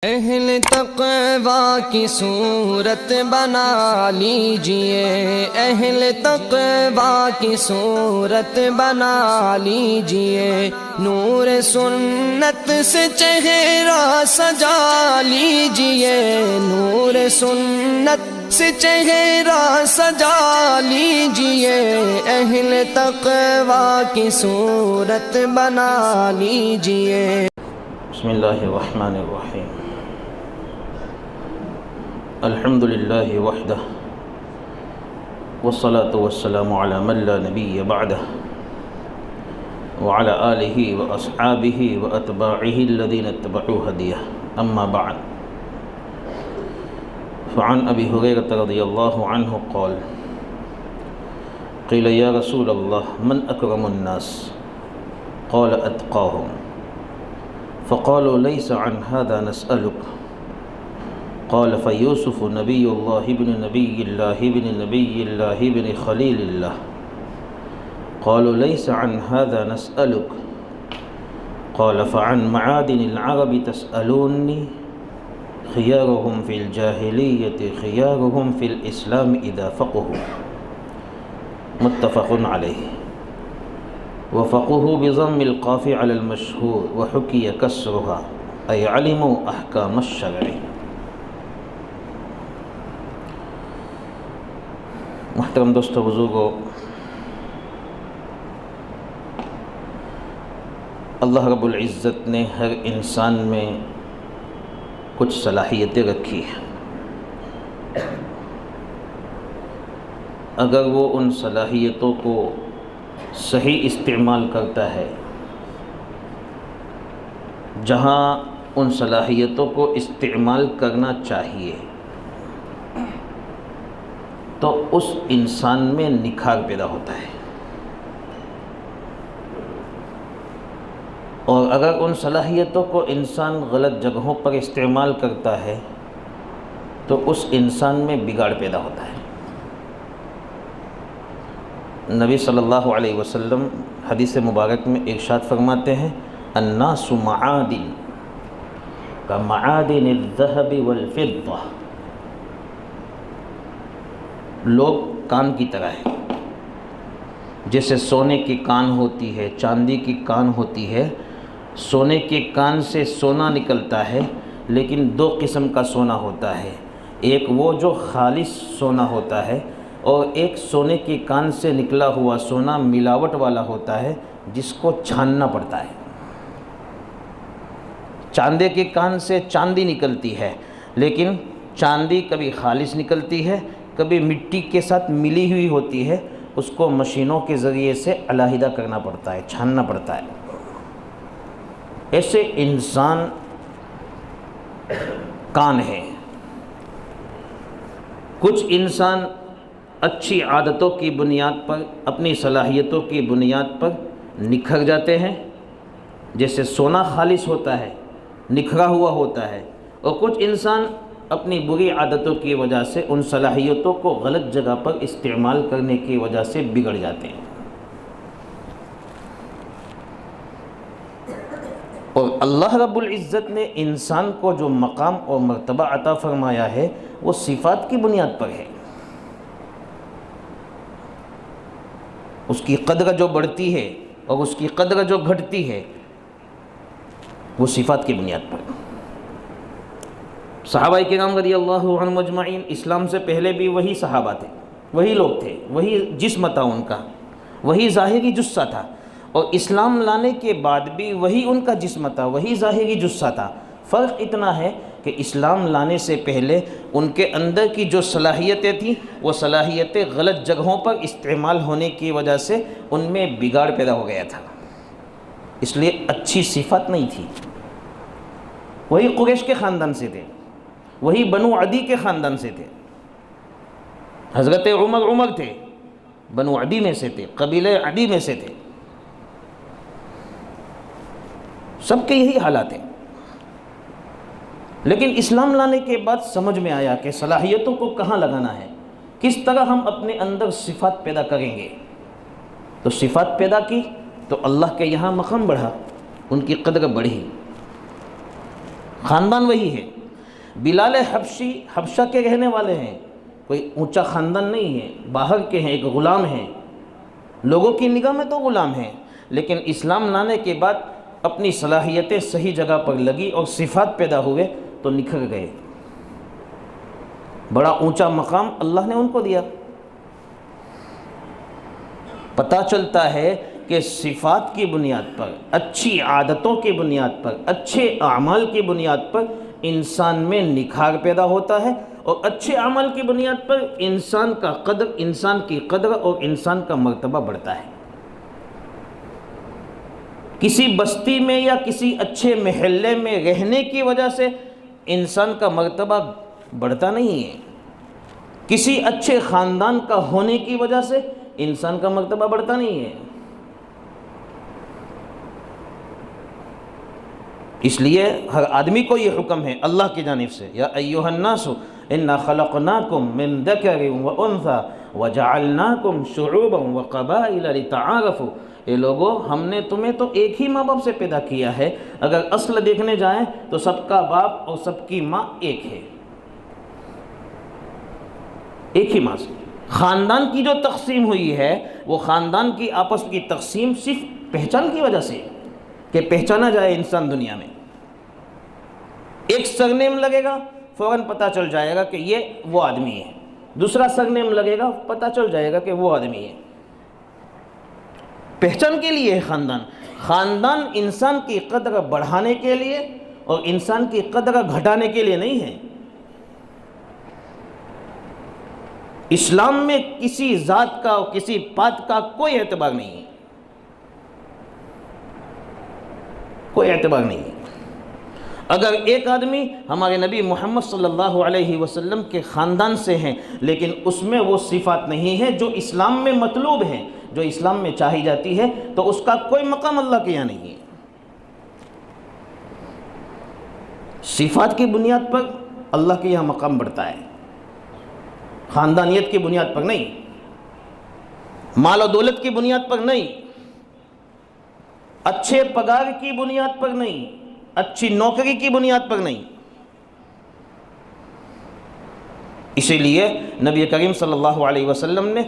اہل تقوی کی صورت بنا لیجئے، اہل تقوی کی صورت بنا لیجئے، نور سنت سے چہرہ سجا لیجئے، نور سنت سے چہرہ سجا لیجئے، اہل تقوی کی صورت بنا لیجئے۔ بسم اللہ الرحمن الرحیم۔ الحمد للہ وحدہ والصلاة والسلام علی من لا نبی بعدہ وعلی آلہ واصحابہ واتباعہ الذین اتبعوا ہدیہ، اما بعد، فعن ابی ہریرہ رضی اللہ عنہ قال قیل یا رسول اللہ من اکرم الناس قال اتقاہم فقالوا ليس عن هذا نسألك قال فيوسف نبي الله ابن نبي الله ابن نبي الله ابن خليل الله قالوا ليس عن هذا نسألك قال فعن معادن العرب تسألوني خيارهم في الجاهلية خيارهم في الإسلام إذا فقهوا، متفق عليه۔ وفقهوا بضم القاف على المشهور وحكي كسرها أي علموا أحكام الشرع۔ محترم دوستو بزرگو، اللہ رب العزت نے ہر انسان میں کچھ صلاحیتیں رکھی ہیں۔ اگر وہ ان صلاحیتوں کو صحیح استعمال کرتا ہے، جہاں ان صلاحیتوں کو استعمال کرنا چاہیے، تو اس انسان میں نکھار پیدا ہوتا ہے، اور اگر ان صلاحیتوں کو انسان غلط جگہوں پر استعمال کرتا ہے تو اس انسان میں بگاڑ پیدا ہوتا ہے۔ نبی صلی اللہ علیہ وسلم حدیث مبارک میں ارشاد فرماتے ہیں الناس معادن کمعادن الذهب والفضة، لوگ کان کی طرح ہیں، جیسے سونے کی کان ہوتی ہے، چاندی کی کان ہوتی ہے۔ سونے کے کان سے سونا نکلتا ہے، لیکن دو قسم کا سونا ہوتا ہے، ایک وہ جو خالص سونا ہوتا ہے، اور ایک سونے کے کان سے نکلا ہوا سونا ملاوٹ والا ہوتا ہے، جس کو چھاننا پڑتا ہے۔ چاندے کے کان سے چاندی نکلتی ہے، لیکن چاندی کبھی خالص نکلتی ہے، کبھی مٹی کے ساتھ ملی ہوئی ہوتی ہے، اس کو مشینوں کے ذریعے سے علیحدہ کرنا پڑتا ہے، چھاننا پڑتا ہے۔ ایسے انسان کان ہے۔ کچھ انسان اچھی عادتوں کی بنیاد پر، اپنی صلاحیتوں کی بنیاد پر نکھر جاتے ہیں، جیسے سونا خالص ہوتا ہے، نکھرا ہوا ہوتا ہے، اور کچھ انسان اپنی بری عادتوں کی وجہ سے ان صلاحیتوں کو غلط جگہ پر استعمال کرنے کی وجہ سے بگڑ جاتے ہیں۔ اور اللہ رب العزت نے انسان کو جو مقام اور مرتبہ عطا فرمایا ہے، وہ صفات کی بنیاد پر ہے۔ اس کی قدر جو بڑھتی ہے اور اس کی قدر جو گھٹتی ہے، وہ صفات کی بنیاد پر۔ صحابہ کرام رضی اللہ عنہم اجمعین، اسلام سے پہلے بھی وہی صحابہ تھے، وہی لوگ تھے، وہی جسم تھا ان کا، وہی ظاہری جثہ تھا، اور اسلام لانے کے بعد بھی وہی ان کا جسم تھا، وہی ظاہری جثہ تھا۔ فرق اتنا ہے کہ اسلام لانے سے پہلے ان کے اندر کی جو صلاحیتیں تھیں، وہ صلاحیتیں غلط جگہوں پر استعمال ہونے کی وجہ سے ان میں بگاڑ پیدا ہو گیا تھا، اس لیے اچھی صفت نہیں تھی۔ وہی قریش کے خاندان سے تھے، وہی بنو عدی کے خاندان سے تھے۔ حضرت عمر تھے، بنو عدی میں سے تھے، قبیلہ عدی میں سے تھے، سب کے یہی حالات ہیں۔ لیکن اسلام لانے کے بعد سمجھ میں آیا کہ صلاحیتوں کو کہاں لگانا ہے، کس طرح ہم اپنے اندر صفات پیدا کریں گے۔ تو صفات پیدا کی تو اللہ کے یہاں مقام بڑھا، ان کی قدر بڑھی۔ خاندان وہی ہے۔ بلال حبشی حبشہ کے رہنے والے ہیں، کوئی اونچا خاندان نہیں ہے، باہر کے ہیں، ایک غلام ہیں، لوگوں کی نگاہ میں تو غلام ہیں، لیکن اسلام لانے کے بعد اپنی صلاحیتیں صحیح جگہ پر لگی اور صفات پیدا ہوئے تو نکھر گئے، بڑا اونچا مقام اللہ نے ان کو دیا۔ پتہ چلتا ہے کہ صفات کی بنیاد پر، اچھی عادتوں کی بنیاد پر، اچھے اعمال کی بنیاد پر انسان میں نکھار پیدا ہوتا ہے، اور اچھے عمل کی بنیاد پر انسان کا قدر، انسان کی قدر اور انسان کا مرتبہ بڑھتا ہے۔ کسی بستی میں یا کسی اچھے محلے میں رہنے کی وجہ سے انسان کا مرتبہ بڑھتا نہیں ہے، کسی اچھے خاندان کا ہونے کی وجہ سے انسان کا مرتبہ بڑھتا نہیں ہے۔ اس لیے ہر آدمی کو یہ حکم ہے اللہ کی جانب سے، یا ایھا الناس انا خلقناکم من ذکر وانثی وجعلناکم شعوبا وقبائل لتعارفوا، اے لوگو ہم نے تمہیں تو ایک ہی ماں باپ سے پیدا کیا ہے، اگر اصل دیکھنے جائیں تو سب کا باپ اور سب کی ماں ایک ہے، ایک ہی ماں سے۔ خاندان کی جو تقسیم ہوئی ہے وہ خاندان کی آپس کی تقسیم صرف پہچان کی وجہ سے، کہ پہچانا جائے انسان دنیا میں۔ ایک سرنیم لگے گا فوراً پتہ چل جائے گا کہ یہ وہ آدمی ہے، دوسرا سرنیم لگے گا پتہ چل جائے گا کہ وہ آدمی ہے۔ پہچان کے لیے ہے خاندان۔ خاندان انسان کی قدر بڑھانے کے لیے اور انسان کی قدر گھٹانے کے لیے نہیں ہے۔ اسلام میں کسی ذات کا اور کسی پات کا کوئی اعتبار نہیں ہے، کوئی اعتبار نہیں ہے۔ اگر ایک آدمی ہمارے نبی محمد صلی اللہ علیہ وسلم کے خاندان سے ہیں لیکن اس میں وہ صفات نہیں ہے جو اسلام میں مطلوب ہیں، جو اسلام میں چاہی جاتی ہے، تو اس کا کوئی مقام اللہ کے یہاں نہیں ہے۔ صفات کی بنیاد پر اللہ کے یہاں مقام بڑھتا ہے، خاندانیت کی بنیاد پر نہیں، مال و دولت کی بنیاد پر نہیں، اچھے پگار کی بنیاد پر نہیں، اچھی نوکری کی بنیاد پر نہیں۔ اسی لیے نبی کریم صلی اللہ علیہ وسلم نے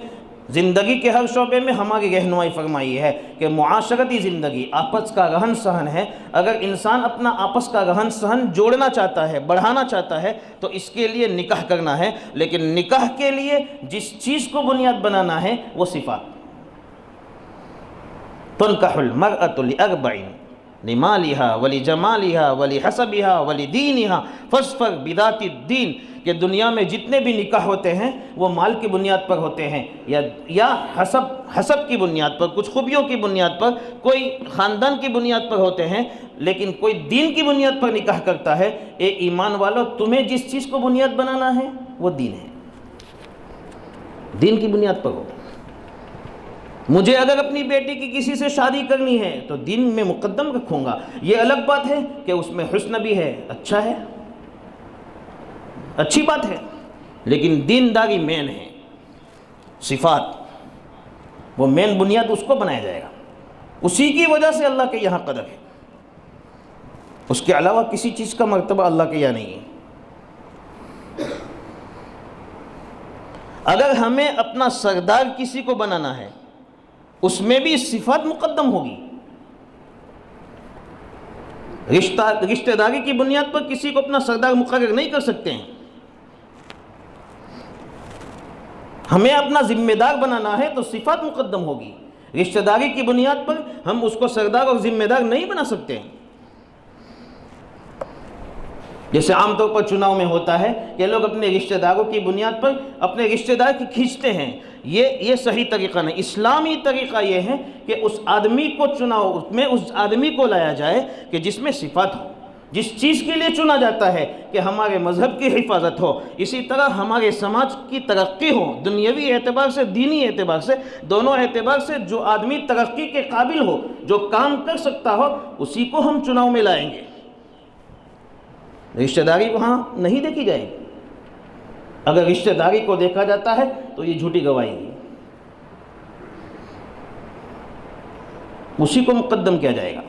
زندگی کے ہر شعبے میں ہماری رہنمائی فرمائی ہے کہ معاشرتی زندگی آپس کا رہن سہن ہے۔ اگر انسان اپنا آپس کا رہن سہن جوڑنا چاہتا ہے، بڑھانا چاہتا ہے، تو اس کے لیے نکاح کرنا ہے، لیکن نکاح کے لیے جس چیز کو بنیاد بنانا ہے وہ صفات۔ تنکح المرأة لأربع لمالها ولجمالها ولحسبها ولدینها فاظفر بذات الدین، کہ دنیا میں جتنے بھی نکاح ہوتے ہیں وہ مال کی بنیاد پر ہوتے ہیں یا حسب کی بنیاد پر، کچھ خوبیوں کی بنیاد پر، کوئی خاندان کی بنیاد پر ہوتے ہیں، لیکن کوئی دین کی بنیاد پر نکاح کرتا ہے۔ اے ایمان والو، تمہیں جس چیز کو بنیاد بنانا ہے وہ دین ہے، دین کی بنیاد پر ہو۔ مجھے اگر اپنی بیٹی کی کسی سے شادی کرنی ہے تو دین میں مقدم رکھوں گا۔ یہ الگ بات ہے کہ اس میں حسن بھی ہے، اچھا ہے، اچھی بات ہے، لیکن دینداری مین ہے، صفات وہ مین بنیاد اس کو بنایا جائے گا، اسی کی وجہ سے اللہ کے یہاں قدر ہے، اس کے علاوہ کسی چیز کا مرتبہ اللہ کے یہاں نہیں ہے۔ اگر ہمیں اپنا سردار کسی کو بنانا ہے اس میں بھی صفات مقدم ہوگی۔ رشتہ داری کی بنیاد پر کسی کو اپنا سردار مقرر نہیں کر سکتے ہیں۔ ہمیں اپنا ذمہ دار بنانا ہے تو صفات مقدم ہوگی۔ رشتہ داری کی بنیاد پر ہم اس کو سردار اور ذمہ دار نہیں بنا سکتے ہیں۔ جیسے عام طور پر چناؤ میں ہوتا ہے کہ لوگ اپنے رشتہ داروں کی بنیاد پر اپنے رشتہ دار کی کھینچتے ہیں، یہ صحیح طریقہ نہیں۔ اسلامی طریقہ یہ ہے کہ اس آدمی کو چناؤ میں اس آدمی کو لایا جائے کہ جس میں صفات ہو، جس چیز کے لیے چنا جاتا ہے کہ ہمارے مذہب کی حفاظت ہو، اسی طرح ہمارے سماج کی ترقی ہو، دنیاوی اعتبار سے، دینی اعتبار سے، دونوں اعتبار سے جو آدمی ترقی کے قابل ہو، جو کام کر سکتا ہو، اسی کو ہم چناؤ میں لائیں گے۔ رشتہ داری وہاں نہیں دیکھی جائے گی۔ اگر رشتہ داری کو دیکھا جاتا ہے تو یہ جھوٹی گواہی ہے، اسی کو مقدم کیا جائے گا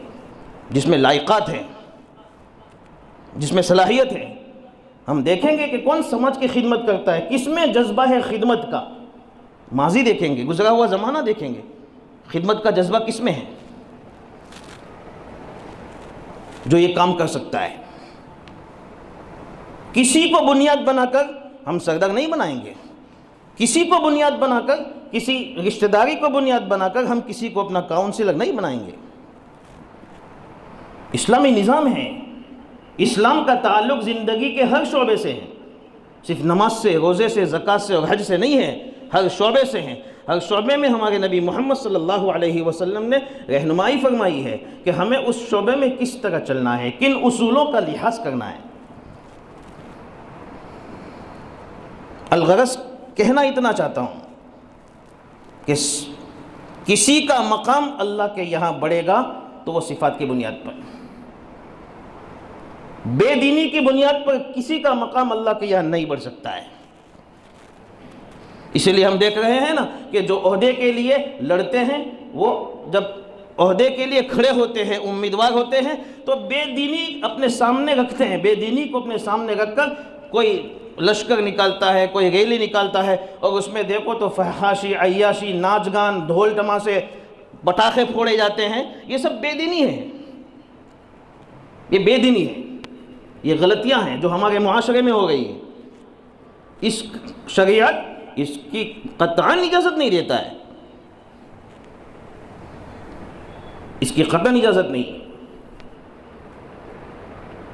جس میں لائقات ہیں۔ جس میں صلاحیت ہے. ہم دیکھیں گے کہ کون سماج کی خدمت کرتا ہے, کس میں جذبہ ہے خدمت کا. ماضی دیکھیں گے, گزرا ہوا زمانہ دیکھیں گے, خدمت کا جذبہ کس میں ہے جو یہ کام کر سکتا ہے. کسی کو بنیاد بنا کر ہم سردار نہیں بنائیں گے, کسی کو بنیاد بنا کر, کسی رشتہ داری کو بنیاد بنا کر ہم کسی کو اپنا کاؤنسلر نہیں بنائیں گے. اسلامی نظام ہے, اسلام کا تعلق زندگی کے ہر شعبے سے ہے, صرف نماز سے, روزے سے, زکوٰۃ سے اور حج سے نہیں ہے, ہر شعبے سے ہیں. ہر شعبے میں ہمارے نبی محمد صلی اللہ علیہ وسلم نے رہنمائی فرمائی ہے کہ ہمیں اس شعبے میں کس طرح چلنا ہے, کن اصولوں کا لحاظ کرنا ہے. الغرض کہنا اتنا چاہتا ہوں کہ کسی کا مقام اللہ کے یہاں بڑھے گا تو وہ صفات کی بنیاد پر, بے دینی کی بنیاد پر کسی کا مقام اللہ کے یہاں نہیں بڑھ سکتا ہے. اسی لیے ہم دیکھ رہے ہیں نا کہ جو عہدے کے لیے لڑتے ہیں, وہ جب عہدے کے لیے کھڑے ہوتے ہیں, امیدوار ہوتے ہیں, تو بے دینی اپنے سامنے رکھتے ہیں. بے دینی کو اپنے سامنے رکھ کر کوئی لشکر نکالتا ہے, کوئی ریلی نکالتا ہے, اور اس میں دیکھو تو فحاشی, عیاشی, ناچ گان, ڈھول ٹماسے, پٹاخے پھوڑے جاتے ہیں. یہ سب بے دینی ہے, یہ بے دینی ہے, یہ غلطیاں ہیں جو ہمارے معاشرے میں ہو رہی ہیں. اس شریعت اس کی قطعاً اجازت نہیں دیتا ہے, اس کی قطعاً اجازت نہیں.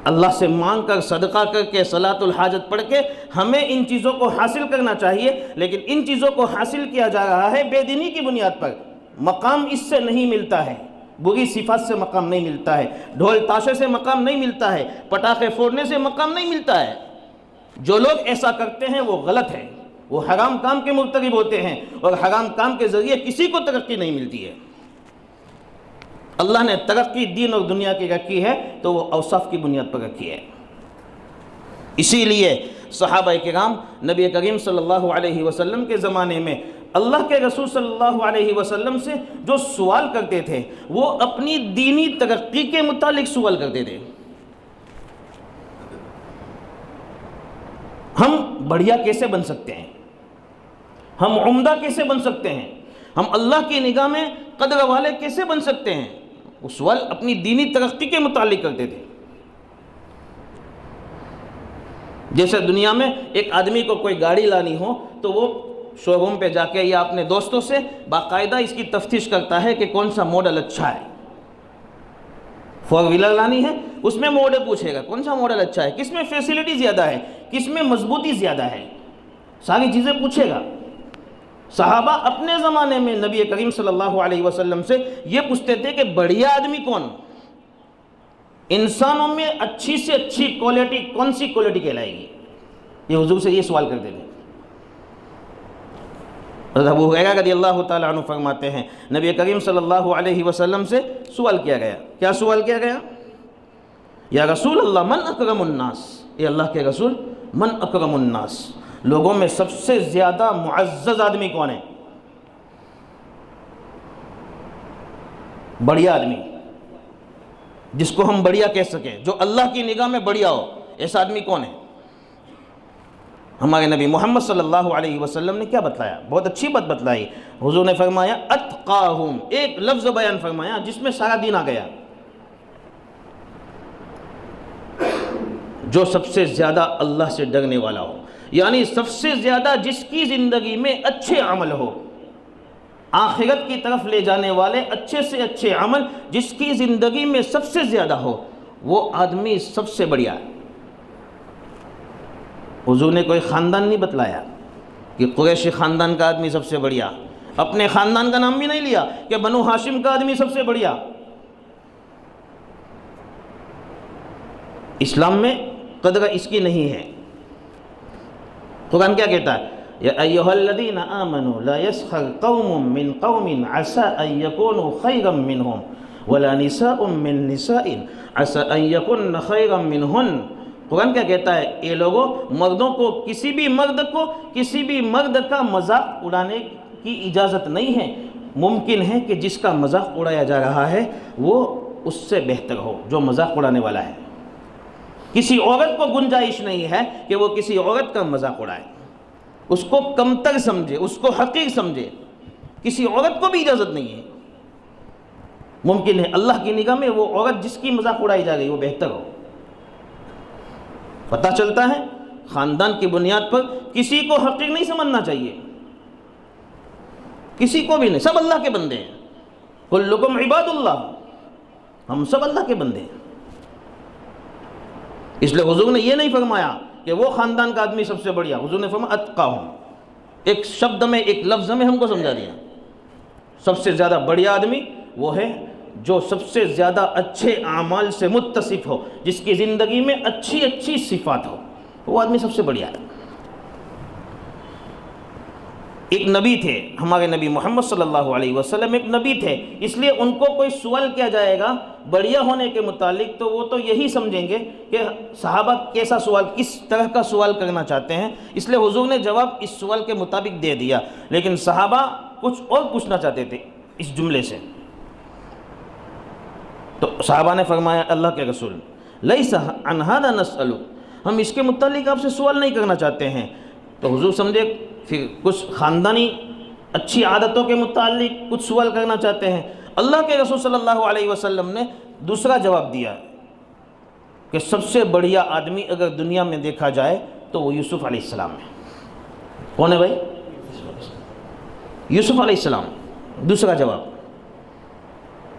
اللہ سے مانگ کر, صدقہ کر کے, صلاۃ الحاجت پڑھ کے ہمیں ان چیزوں کو حاصل کرنا چاہیے, لیکن ان چیزوں کو حاصل کیا جا رہا ہے بے دینی کی بنیاد پر. مقام اس سے نہیں ملتا ہے, بری صفات سے مقام نہیں ملتا ہے, ڈھول تاشے سے مقام نہیں ملتا ہے, پٹاخے پھوڑنے سے مقام نہیں ملتا ہے. جو لوگ ایسا کرتے ہیں وہ غلط ہے, وہ حرام کام کے مرتکب ہوتے ہیں, اور حرام کام کے ذریعے کسی کو ترقی نہیں ملتی ہے. اللہ نے ترقی دین اور دنیا کی رکھی ہے تو وہ اوصاف کی بنیاد پر رکھی ہے. اسی لیے صحابہ کرام نبی کریم صلی اللہ علیہ وسلم کے زمانے میں اللہ کے رسول صلی اللہ علیہ وسلم سے جو سوال کرتے تھے وہ اپنی دینی ترقی کے متعلق سوال کرتے تھے. ہم بڑھیا کیسے بن سکتے ہیں, ہم عمدہ کیسے بن سکتے ہیں, ہم اللہ کی نگاہ میں قدر والے کیسے بن سکتے ہیں, وہ سوال اپنی دینی ترقی کے متعلق کرتے تھے. جیسے دنیا میں ایک آدمی کو کوئی گاڑی لانی ہو تو وہ شو روم پہ جا کے یا اپنے دوستوں سے باقاعدہ اس کی تفتیش کرتا ہے کہ کون سا ماڈل اچھا ہے. فور ویلر لانی ہے, اس میں ماڈل پوچھے گا کون سا ماڈل اچھا ہے, کس میں فیسلٹی زیادہ ہے, کس میں مضبوطی زیادہ ہے, ساری چیزیں پوچھے گا. صحابہ اپنے زمانے میں نبی کریم صلی اللہ علیہ وسلم سے یہ پوچھتے تھے کہ بڑھیا آدمی کون, انسانوں میں اچھی سے اچھی کوالٹی کون سی کوالٹی کہلائے گی. یہ حضور سے یہ سوال کرتے تھے. ابو ہریرہ رضی اللہ تعالیٰ عنہ فرماتے ہیں نبی کریم صلی اللہ علیہ وسلم سے سوال کیا گیا. کیا سوال کیا گیا؟ یا رسول اللہ من اکرم الناس, اے اللہ کے رسول من اکرم الناس, لوگوں میں سب سے زیادہ معزز آدمی کون ہے, بڑھیا آدمی جس کو ہم بڑھیا کہہ سکیں, جو اللہ کی نگاہ میں بڑھیا ہو, ایسا آدمی کون ہے؟ ہمارے نبی محمد صلی اللہ علیہ وسلم نے کیا بتلایا؟ بہت اچھی بات بتلائی. حضور نے فرمایا اتقاہم, ایک لفظ بیان فرمایا جس میں سارا دین آ گیا, جو سب سے زیادہ اللہ سے ڈرنے والا ہو, یعنی سب سے زیادہ جس کی زندگی میں اچھے عمل ہو, آخرت کی طرف لے جانے والے اچھے سے اچھے عمل جس کی زندگی میں سب سے زیادہ ہو, وہ آدمی سب سے بڑھیا ہے. حضور نے کوئی خاندان نہیں بتلایا کہ قریشی خاندان کا آدمی سب سے بڑھیا, اپنے خاندان کا نام بھی نہیں لیا کہ بنو ہاشم کا آدمی سب سے بڑھیا. اسلام میں قدر اس کی نہیں ہے. قرآن کیا کہتا ہے؟ یا ایھا الذین آمنوا لا یسخر قوم من قوم عسى ان یکونوا خیرا منہم ولا نساء من نساء عسى ان یکن خیرا منہن. قرآن کیا کہتا ہے؟ اے لوگوں, مردوں کو کسی بھی مرد کا مذاق اڑانے کی اجازت نہیں ہے. ممکن ہے کہ جس کا مذاق اڑایا جا رہا ہے وہ اس سے بہتر ہو جو مذاق اڑانے والا ہے. کسی عورت کو گنجائش نہیں ہے کہ وہ کسی عورت کا مذاق اڑائے، اس کو کمتر سمجھے، اس کو حقیر سمجھے، کسی عورت کو بھی اجازت نہیں ہے۔ ممکن ہے اللہ کی نگاہ میں وہ عورت جس کی مذاق اڑائی جا رہی وہ بہتر ہو۔ پتہ چلتا ہے خاندان کی بنیاد پر کسی کو حقیر نہیں سمجھنا چاہیے، کسی کو بھی نہیں، سب اللہ کے بندے ہیں۔ کلکم عباد اللہ، ہم سب اللہ کے بندے ہیں۔ اس لیے حضور نے یہ نہیں فرمایا کہ وہ خاندان کا آدمی سب سے بڑھیا، حضور نے فرمایا اتقاہم، ایک شبد میں، ایک لفظ میں ہم کو سمجھا دیا۔ سب سے زیادہ بڑھیا آدمی وہ ہے جو سب سے زیادہ اچھے اعمال سے متصف ہو، جس کی زندگی میں اچھی اچھی صفات ہو، وہ آدمی سب سے بڑھیا ہے۔ ایک نبی تھے ہمارے نبی محمد صلی اللہ علیہ وسلم، ایک نبی تھے، اس لیے ان کو کوئی سوال کیا جائے گا بڑھیا ہونے کے متعلق تو وہ تو یہی سمجھیں گے کہ صحابہ کیسا سوال، کس طرح کا سوال کرنا چاہتے ہیں، اس لیے حضور نے جواب اس سوال کے مطابق دے دیا۔ لیکن صحابہ کچھ اور پوچھنا چاہتے تھے اس جملے سے، تو صحابہ نے فرمایا اللہ کے رسول لیس عن ھذا نسأل، ہم اس کے متعلق آپ سے سوال نہیں کرنا چاہتے ہیں۔ تو حضور سمجھے پھر کچھ خاندانی اچھی عادتوں کے متعلق کچھ سوال کرنا چاہتے ہیں۔ اللہ کے رسول صلی اللہ علیہ وسلم نے دوسرا جواب دیا کہ سب سے بڑھیا آدمی اگر دنیا میں دیکھا جائے تو وہ یوسف علیہ السلام ہے۔ کون ہے بھائی؟ یوسف علیہ السلام، دوسرا جواب۔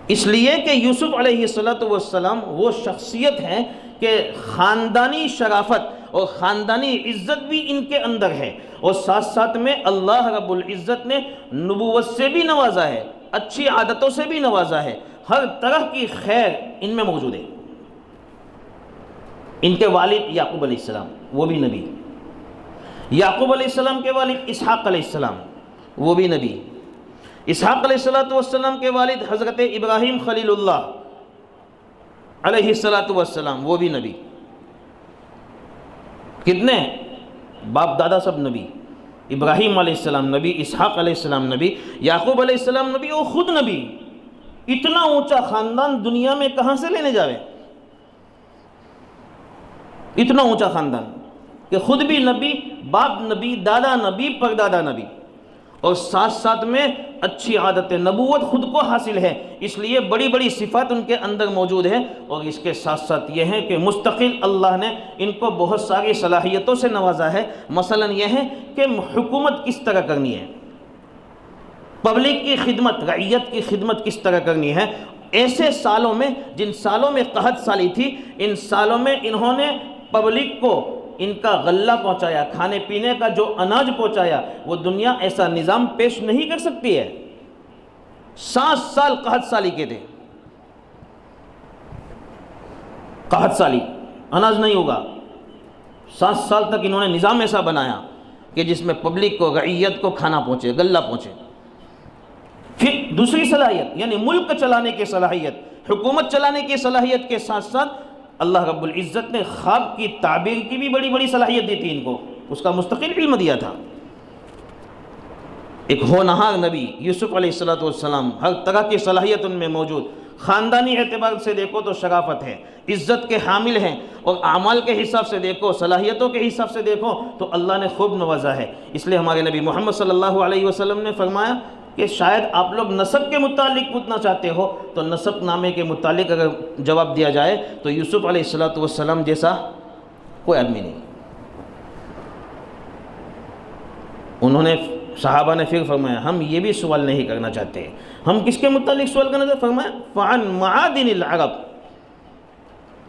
اس لیے کہ یوسف علیہ السلام وہ شخصیت ہیں کہ خاندانی شرافت اور خاندانی عزت بھی ان کے اندر ہے، اور ساتھ ساتھ میں اللہ رب العزت نے نبوت سے بھی نوازا ہے، اچھی عادتوں سے بھی نوازا ہے، ہر طرح کی خیر ان میں موجود ہے۔ ان کے والد یعقوب علیہ السلام وہ بھی نبی، یعقوب علیہ السلام کے والد اسحاق علیہ السلام وہ بھی نبی، اسحاق علیہ السلام کے والد حضرت ابراہیم خلیل اللہ علیہ السلام وہ بھی نبی۔ کتنے باپ دادا سب نبی، ابراہیم علیہ السلام نبی، اسحاق علیہ السلام نبی، یعقوب علیہ السلام نبی، وہ خود نبی۔ اتنا اونچا خاندان دنیا میں کہاں سے لینے جاوے؟ اتنا اونچا خاندان کہ خود بھی نبی، باپ نبی، دادا نبی، پردادا نبی، اور ساتھ ساتھ میں اچھی عادت نبوت خود کو حاصل ہے، اس لیے بڑی بڑی صفات ان کے اندر موجود ہیں، اور اس کے ساتھ ساتھ یہ ہے کہ مستقل اللہ نے ان کو بہت ساری صلاحیتوں سے نوازا ہے۔ مثلا یہ ہے کہ حکومت کس طرح کرنی ہے، پبلک کی خدمت، رعیت کی خدمت کس طرح کرنی ہے۔ ایسے سالوں میں، جن سالوں میں قحط سالی تھی، ان سالوں میں انہوں نے پبلک کو ان کا غلہ پہنچایا، کھانے پینے کا جو اناج پہنچایا، وہ دنیا ایسا نظام پیش نہیں کر سکتی ہے۔ 7 سال قحط سالی کے تھے، قحط سالی، اناج نہیں ہوگا۔ 7 سال تک انہوں نے نظام ایسا بنایا کہ جس میں پبلک کو، رعیت کو کھانا پہنچے، غلہ پہنچے۔ پھر دوسری صلاحیت یعنی ملک چلانے کی صلاحیت، حکومت چلانے کی صلاحیت کے ساتھ ساتھ اللہ رب العزت نے خواب کی تعبیر کی بھی بڑی بڑی صلاحیت دی تھی ان کو، اس کا مستقل علم دیا تھا۔ ایک ہونہار نبی یوسف علیہ السلام، ہر طرح کی صلاحیت ان میں موجود، خاندانی اعتبار سے دیکھو تو شرافت ہے، عزت کے حامل ہیں، اور اعمال کے حساب سے دیکھو، صلاحیتوں کے حساب سے دیکھو تو اللہ نے خوب نوازا ہے۔ اس لیے ہمارے نبی محمد صلی اللہ علیہ وسلم نے فرمایا کہ شاید آپ لوگ نسب کے متعلق پوچھنا چاہتے ہو تو نسب نامے کے متعلق اگر جواب دیا جائے تو یوسف علیہ السلام جیسا کوئی آدمی نہیں۔ انہوں نے، صحابہ نے پھر فرمایا ہم یہ بھی سوال نہیں کرنا چاہتے۔ ہم کس کے متعلق سوال کرنا چاہتے؟ فرمایا فعن معادن العرب۔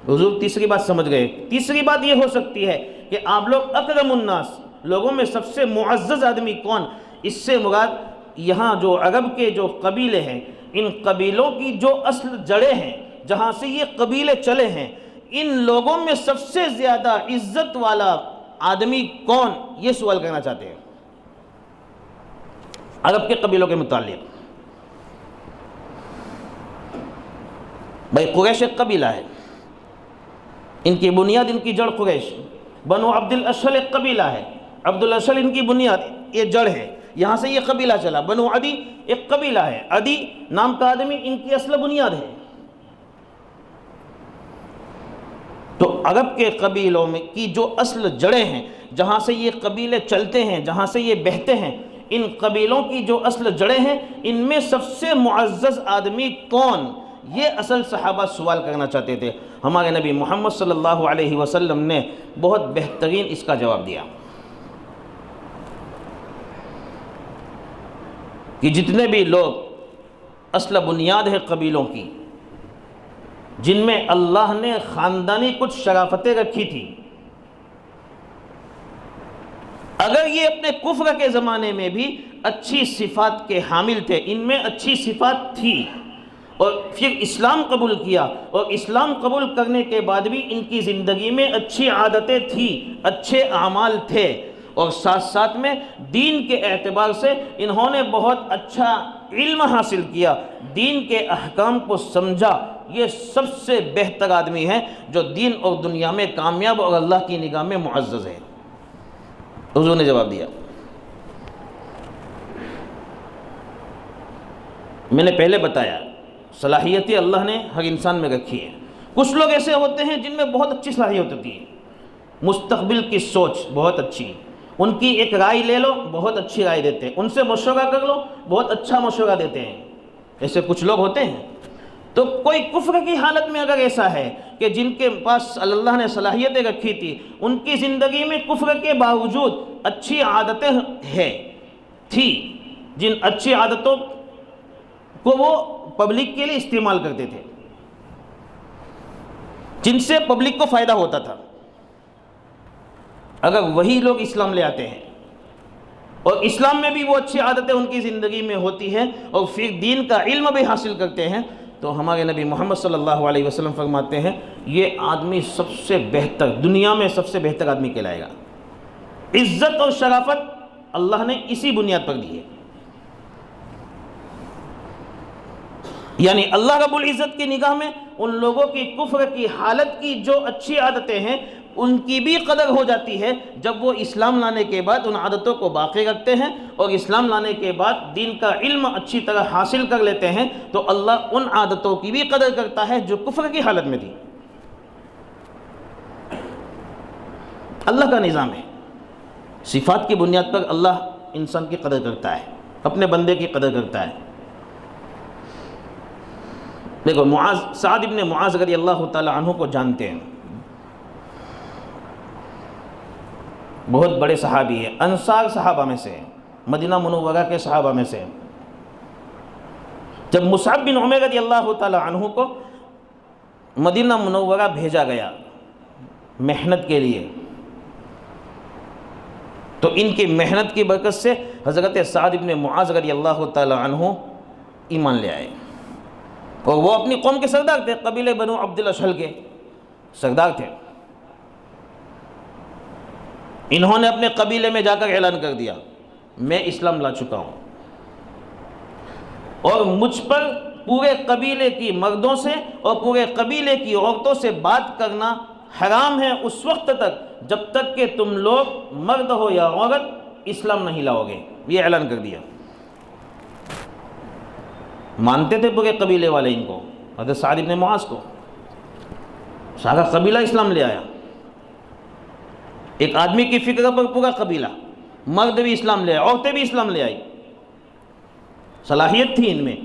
حضور تیسری بات سمجھ گئے۔ تیسری بات یہ ہو سکتی ہے کہ آپ لوگ اکرم الناس، لوگوں میں سب سے معزز آدمی کون؟ اس سے مراد یہاں جو عرب کے جو قبیلے ہیں، ان قبیلوں کی جو اصل جڑیں ہیں، جہاں سے یہ قبیلے چلے ہیں، ان لوگوں میں سب سے زیادہ عزت والا آدمی کون؟ یہ سوال کرنا چاہتے ہیں عرب کے قبیلوں کے متعلق۔ بھائی قریش ایک قبیلہ ہے، ان کی بنیاد، ان کی جڑ قریش، بنو عبد الاشہل ایک قبیلہ ہے، عبد الاشہل ان کی بنیاد، یہ جڑ ہے، یہاں سے یہ قبیلہ چلا۔ بنو عدی ایک قبیلہ ہے، عدی نام کا آدمی ان کی اصل بنیاد ہے۔ تو عرب کے قبیلوں میں کی جو اصل جڑیں ہیں، جہاں سے یہ قبیلے چلتے ہیں، جہاں سے یہ بہتے ہیں، ان قبیلوں کی جو اصل جڑیں ہیں، ان میں سب سے معزز آدمی کون؟ یہ اصل صحابہ سوال کرنا چاہتے تھے۔ ہمارے نبی محمد صلی اللہ علیہ وسلم نے بہت بہترین اس کا جواب دیا کہ جتنے بھی لوگ اصل بنیاد ہے قبیلوں کی، جن میں اللہ نے خاندانی کچھ شرافتیں رکھی تھی، اگر یہ اپنے کفر کے زمانے میں بھی اچھی صفات کے حامل تھے، ان میں اچھی صفات تھی، اور پھر اسلام قبول کیا، اور اسلام قبول کرنے کے بعد بھی ان کی زندگی میں اچھی عادتیں تھیں، اچھے اعمال تھے، اور ساتھ ساتھ میں دین کے اعتبار سے انہوں نے بہت اچھا علم حاصل کیا، دین کے احکام کو سمجھا، یہ سب سے بہتر آدمی ہے جو دین اور دنیا میں کامیاب اور اللہ کی نگاہ میں معزز ہے۔ حضور نے جواب دیا۔ میں نے پہلے بتایا صلاحیتیں اللہ نے ہر انسان میں رکھی ہے۔ کچھ لوگ ایسے ہوتے ہیں جن میں بہت اچھی صلاحیت ہوتی ہے، مستقبل کی سوچ بہت اچھی، ان کی ایک رائے لے لو بہت اچھی رائے دیتے ہیں، ان سے مشورہ کر لو بہت اچھا مشورہ دیتے ہیں، ایسے کچھ لوگ ہوتے ہیں۔ تو کوئی کفر کی حالت میں اگر ایسا ہے کہ جن کے پاس اللہ نے صلاحیتیں رکھی تھی، ان کی زندگی میں کفر کے باوجود اچھی عادتیں تھی، جن اچھی عادتوں کو وہ پبلک کے لیے استعمال کرتے تھے، جن سے پبلک کو فائدہ ہوتا تھا، اگر وہی لوگ اسلام لے آتے ہیں اور اسلام میں بھی وہ اچھی عادتیں ان کی زندگی میں ہوتی ہیں اور پھر دین کا علم بھی حاصل کرتے ہیں، تو ہمارے نبی محمد صلی اللہ علیہ وسلم فرماتے ہیں یہ آدمی سب سے بہتر، دنیا میں سب سے بہتر آدمی کہلائے گا۔ عزت اور شرافت اللہ نے اسی بنیاد پر دی ہے، یعنی اللہ رب العزت کی نگاہ میں ان لوگوں کی کفر کی حالت کی جو اچھی عادتیں ہیں ان کی بھی قدر ہو جاتی ہے جب وہ اسلام لانے کے بعد ان عادتوں کو باقی رکھتے ہیں، اور اسلام لانے کے بعد دین کا علم اچھی طرح حاصل کر لیتے ہیں، تو اللہ ان عادتوں کی بھی قدر کرتا ہے جو کفر کی حالت میں تھی۔ اللہ کا نظام ہے، صفات کی بنیاد پر اللہ انسان کی قدر کرتا ہے، اپنے بندے کی قدر کرتا ہے۔ دیکھو سعد ابن معاذ رضی اللہ تعالی عنہ کو جانتے ہیں، بہت بڑے صحابی ہیں، انصار صحابہ میں سے، مدینہ منورہ کے صحابہ میں سے۔ جب مصعب بن عمیر رضی اللہ تعالی عنہ کو مدینہ منورہ بھیجا گیا محنت کے لیے، تو ان کی محنت کی برکت سے حضرت سعد ابن معاذ رضی اللہ تعالی عنہ ایمان لے آئے، اور وہ اپنی قوم کے سردار تھے، قبیلے بنو عبد الاشہل کے سردار تھے۔ انہوں نے اپنے قبیلے میں جا کر اعلان کر دیا میں اسلام لا چکا ہوں، اور مجھ پر پورے قبیلے کی مردوں سے اور پورے قبیلے کی عورتوں سے بات کرنا حرام ہے اس وقت تک جب تک کہ تم لوگ مرد ہو یا عورت اسلام نہیں لاؤ گے۔ یہ اعلان کر دیا۔ مانتے تھے پورے قبیلے والے ان کو، حضرت سعد بن معاذ کو، سارا قبیلہ اسلام لے آیا۔ ایک آدمی کی فکر پر پورا قبیلہ، مرد بھی اسلام لے آئے، عورتیں بھی اسلام لے آئی، صلاحیت تھی ان میں،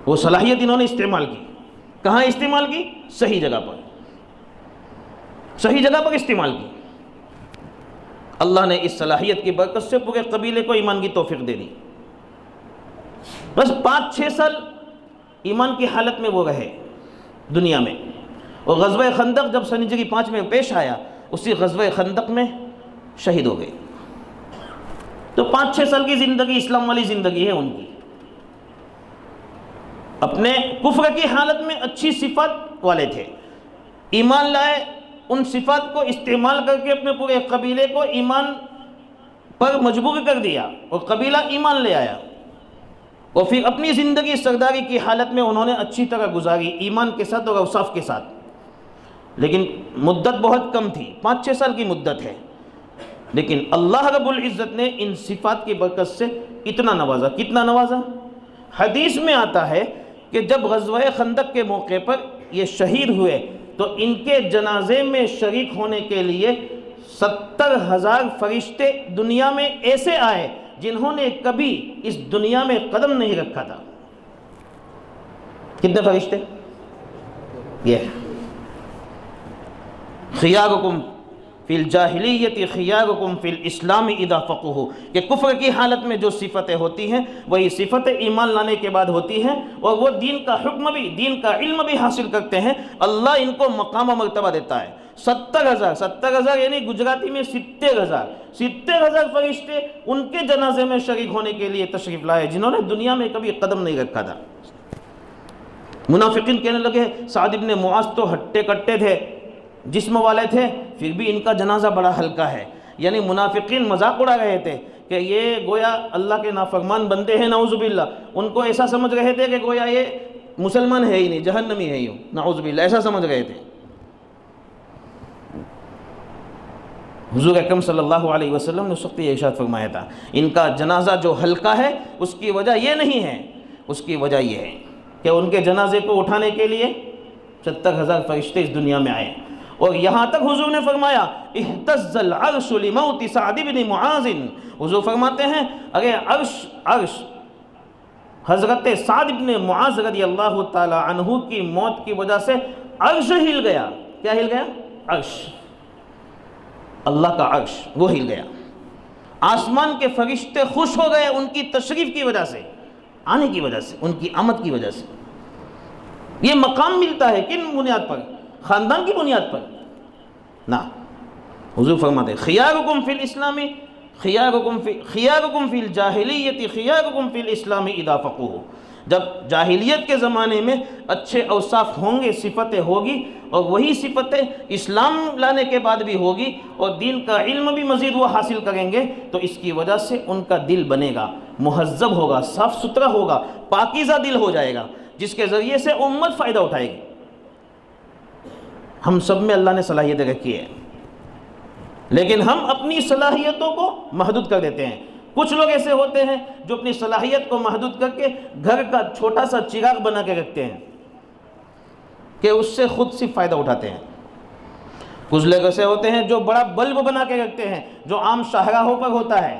وہ صلاحیت انہوں نے استعمال کی۔ کہاں استعمال کی؟ صحیح جگہ پر، صحیح جگہ پر استعمال کی۔ اللہ نے اس صلاحیت کی برکت سے پورے قبیلے کو ایمان کی توفیق دے دی۔ بس 5-6 سال ایمان کی حالت میں وہ رہے دنیا میں، اور غزوہ خندق جب سن ہجری 5 میں پیش آیا، اسی غزوہ خندق میں شہید ہو گئے۔ تو 5-6 سال کی زندگی اسلام والی زندگی ہے ان کی، اپنے کفر کی حالت میں اچھی صفات والے تھے، ایمان لائے، ان صفات کو استعمال کر کے اپنے پورے قبیلے کو ایمان پر مجبور کر دیا، اور قبیلہ ایمان لے آیا، اور پھر اپنی زندگی سرداری کی حالت میں انہوں نے اچھی طرح گزاری ایمان کے ساتھ اور اوصاف کے ساتھ، لیکن مدت بہت کم تھی، 5-6 سال کی مدت ہے، لیکن اللہ رب العزت نے ان صفات کی برکت سے اتنا نوازا۔ کتنا نوازا؟ حدیث میں آتا ہے کہ جب غزوہ خندق کے موقع پر یہ شہید ہوئے تو ان کے جنازے میں شریک ہونے کے لیے 70,000 فرشتے دنیا میں ایسے آئے جنہوں نے کبھی اس دنیا میں قدم نہیں رکھا تھا۔ کتنے فرشتے؟ یہ خیارکم فی الجاہلیت خیارکم فی الاسلام اذا فقہوا، کہ کفر کی حالت میں جو صفتیں ہوتی ہیں وہی صفتیں ایمان لانے کے بعد ہوتی ہیں، اور وہ دین کا حکم بھی، دین کا علم بھی حاصل کرتے ہیں، اللہ ان کو مقام و مرتبہ دیتا ہے۔ 70,000 یعنی گجراتی میں 70,000 فرشتے ان کے جنازے میں شریک ہونے کے لیے تشریف لائے جنہوں نے دنیا میں کبھی قدم نہیں رکھا تھا۔ منافقین کہنے لگے سعد ابن معاذ تو ہٹے کٹے تھے، جسم والے تھے، پھر بھی ان کا جنازہ بڑا ہلکا ہے۔ یعنی منافقین مذاق اڑا رہے تھے کہ یہ گویا اللہ کے نافرمان بندے ہیں، نعوذ باللہ۔ ان کو ایسا سمجھ رہے تھے کہ گویا یہ مسلمان ہے ہی نہیں، جہنمی ہے یوں، نعوذ باللہ، ایسا سمجھ رہے تھے۔ حضور اکرم صلی اللہ علیہ وسلم نے اس وقت یہ ارشاد فرمایا تھا، ان کا جنازہ جو ہلکا ہے اس کی وجہ یہ نہیں ہے، اس کی وجہ یہ ہے کہ ان کے جنازے کو اٹھانے کے لیے 70,000 فرشتے اس دنیا میں آئے۔ اور یہاں تک حضور نے فرمایا اہتز العرش لموت سعد بن معاذ، حضور فرماتے ہیں اگر عرش حضرت سعد بن معاذ رضی اللہ تعالی عنہ کی موت کی وجہ سے عرش ہل گیا۔ کیا ہل گیا؟ عرش، اللہ کا عرش وہ ہل گیا۔ آسمان کے فرشتے خوش ہو گئے ان کی تشریف کی وجہ سے، آنے کی وجہ سے، ان کی آمد کی وجہ سے۔ یہ مقام ملتا ہے کن بنیاد پر؟ خاندان کی بنیاد پر نہ۔ حضور فرماتے ہیں خیارکم فی الاسلام خیارکم فی الجاہلیت خیارکم فی الاسلام اذا فقہوا، جب جاہلیت کے زمانے میں اچھے اوصاف ہوں گے، صفتیں ہوگی، اور وہی صفتیں اسلام لانے کے بعد بھی ہوگی، اور دین کا علم بھی مزید وہ حاصل کریں گے، تو اس کی وجہ سے ان کا دل بنے گا، مہذب ہوگا، صاف ستھرا ہوگا، پاکیزہ دل ہو جائے گا، جس کے ذریعے سے امت فائدہ اٹھائے گی۔ ہم سب میں اللہ نے صلاحیتیں رکھی ہے، لیکن ہم اپنی صلاحیتوں کو محدود کر دیتے ہیں۔ کچھ لوگ ایسے ہوتے ہیں جو اپنی صلاحیت کو محدود کر کے گھر کا چھوٹا سا چراغ بنا کے رکھتے ہیں کہ اس سے خود صرف فائدہ اٹھاتے ہیں۔ کچھ لوگ ایسے ہوتے ہیں جو بڑا بلب بنا کے رکھتے ہیں جو عام شاہراہوں پر ہوتا ہے،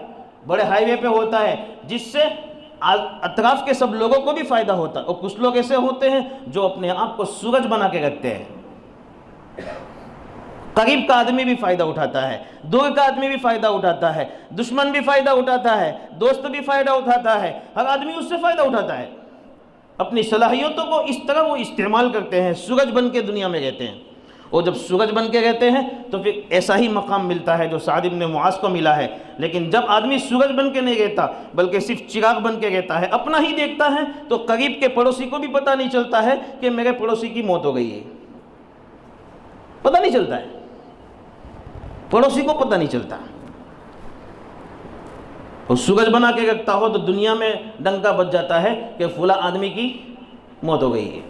بڑے ہائی وے پہ ہوتا ہے، جس سے اطراف کے سب لوگوں کو بھی فائدہ ہوتا ہے۔ اور کچھ لوگ ایسے ہوتے ہیں جو اپنے آپ کو سورج بنا کے رکھتے ہیں۔ قریب کا آدمی بھی فائدہ اٹھاتا ہے، دور کا آدمی بھی فائدہ اٹھاتا ہے، دشمن بھی فائدہ اٹھاتا ہے، دوست بھی فائدہ اٹھاتا ہے، ہر آدمی اس سے فائدہ اٹھاتا ہے۔ اپنی صلاحیتوں کو اس طرح وہ استعمال کرتے ہیں، سورج بن کے دنیا میں رہتے ہیں۔ اور جب سورج بن کے رہتے ہیں تو پھر ایسا ہی مقام ملتا ہے جو سعد بن معاذ کو ملا ہے۔ لیکن جب آدمی سورج بن کے نہیں رہتا بلکہ صرف چراغ بن کے رہتا ہے، اپنا ہی دیکھتا ہے، تو قریب کے پڑوسی کو بھی پتہ نہیں چلتا ہے کہ میرے پڑوسی کی موت ہو گئی ہے، پتہ نہیں چلتا ہے، پڑوسی کو پتہ نہیں چلتا۔ اور سورج بنا کے رکھتا ہو تو دنیا میں ڈنکا بج جاتا ہے کہ فلاں آدمی کی موت ہو گئی ہے۔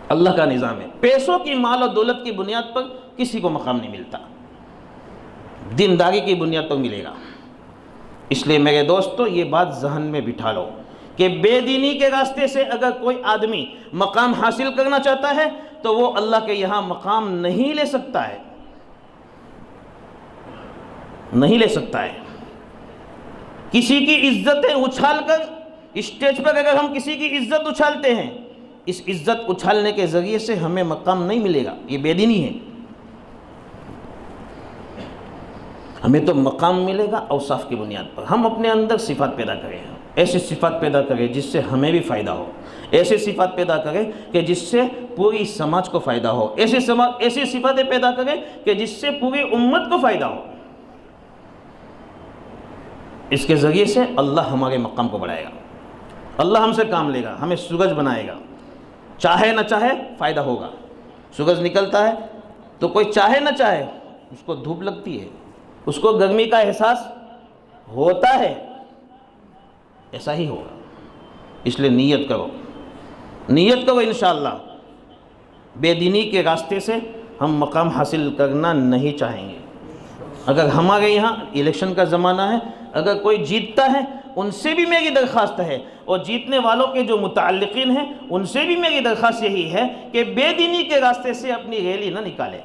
اللہ کا نظام ہے، پیسوں کی، مال و دولت کی بنیاد پر کسی کو مقام نہیں ملتا، دینداری کی بنیاد پر ملے گا۔ اس لیے میرے دوستو یہ بات ذہن میں بٹھا لو کہ بے دینی کے راستے سے اگر کوئی آدمی مقام حاصل کرنا چاہتا ہے تو وہ اللہ کے یہاں مقام نہیں لے سکتا ہے، نہیں لے سکتا ہے۔ کسی کی عزتیں اچھال کر، اسٹیج پر اگر ہم کسی کی عزت اچھالتے ہیں، اس عزت اچھالنے کے ذریعے سے ہمیں مقام نہیں ملے گا، یہ بے دینی ہے۔ ہمیں تو مقام ملے گا اوصاف کی بنیاد پر۔ ہم اپنے اندر صفات پیدا کریں، ایسی صفات پیدا کریں جس سے ہمیں بھی فائدہ ہو، ایسی صفات پیدا کریں کہ جس سے پوری سماج کو فائدہ ہو، ایسی صفاتیں پیدا کریں کہ جس سے پوری امت کو فائدہ ہو۔ اس کے ذریعے سے اللہ ہمارے مقام کو بڑھائے گا، اللہ ہم سے کام لے گا، ہمیں سورج بنائے گا، چاہے نہ چاہے فائدہ ہوگا۔ سورج نکلتا ہے تو کوئی چاہے نہ چاہے اس کو دھوپ لگتی ہے، اس کو گرمی کا احساس ہوتا ہے، ایسا ہی ہوگا۔ اس لیے نیت کرو، نیت کرو انشاءاللہ۔ بے دینی کے راستے سے ہم مقام حاصل کرنا نہیں چاہیں گے۔ اگر ہمارے یہاں الیکشن کا زمانہ ہے، اگر کوئی جیتتا ہے ان سے بھی میری درخواست ہے، اور جیتنے والوں کے جو متعلقین ہیں ان سے بھی میری درخواست یہی ہے کہ بے دینی کے راستے سے اپنی ریلی نہ نکالیں۔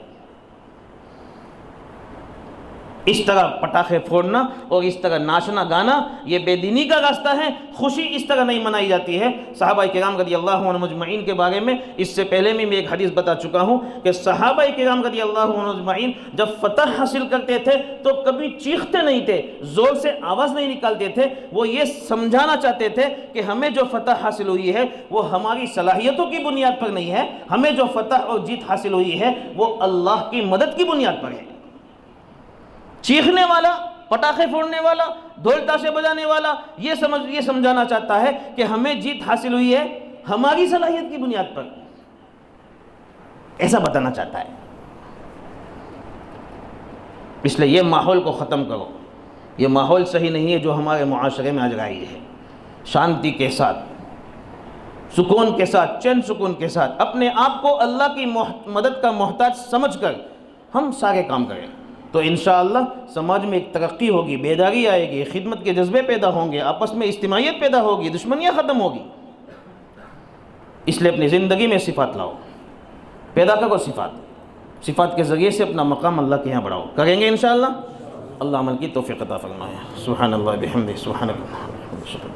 اس طرح پٹاخے پھوڑنا اور اس طرح ناچنا گانا یہ بے دینی کا راستہ ہے، خوشی اس طرح نہیں منائی جاتی ہے۔ صحابہ کرام رضی اللہ عنہ مجمعین کے بارے میں اس سے پہلے میں ایک حدیث بتا چکا ہوں کہ صحابہ کرام رضی اللہ عنہ مجمعین جب فتح حاصل کرتے تھے تو کبھی چیختے نہیں تھے، زور سے آواز نہیں نکالتے تھے، وہ یہ سمجھانا چاہتے تھے کہ ہمیں جو فتح حاصل ہوئی ہے وہ ہماری صلاحیتوں کی بنیاد پر نہیں ہے، ہمیں جو فتح اور جیت حاصل ہوئی ہے وہ اللہ کی مدد کی بنیاد پر ہے۔ چیخنے والا، پٹاخے پھوڑنے والا، ڈھول تاشے بجانے والا یہ سمجھانا چاہتا ہے کہ ہمیں جیت حاصل ہوئی ہے ہماری صلاحیت کی بنیاد پر، ایسا بتانا چاہتا ہے۔ اس لیے یہ ماحول کو ختم کرو، یہ ماحول صحیح نہیں ہے جو ہمارے معاشرے میں آج رائج ہے۔ شانتی کے ساتھ، سکون کے ساتھ، چین سکون کے ساتھ اپنے آپ کو اللہ کی مدد کا محتاج سمجھ کر ہم سارے کام کریں تو انشاءاللہ سماج میں ایک ترقی ہوگی، بیداری آئے گی، خدمت کے جذبے پیدا ہوں گے، آپس میں اجتماعیت پیدا ہوگی، دشمنیاں ختم ہوگی۔ اس لیے اپنی زندگی میں صفات لاؤ، پیدا کرو صفات کے ذریعے سے اپنا مقام اللہ کے یہاں بڑھاؤ۔ کریں گے انشاءاللہ؟ اللہ عمل کی توفیق عطا فرمائے۔ سبحان اللہ بحمدہ، سبحانک اللہم وبحمدک۔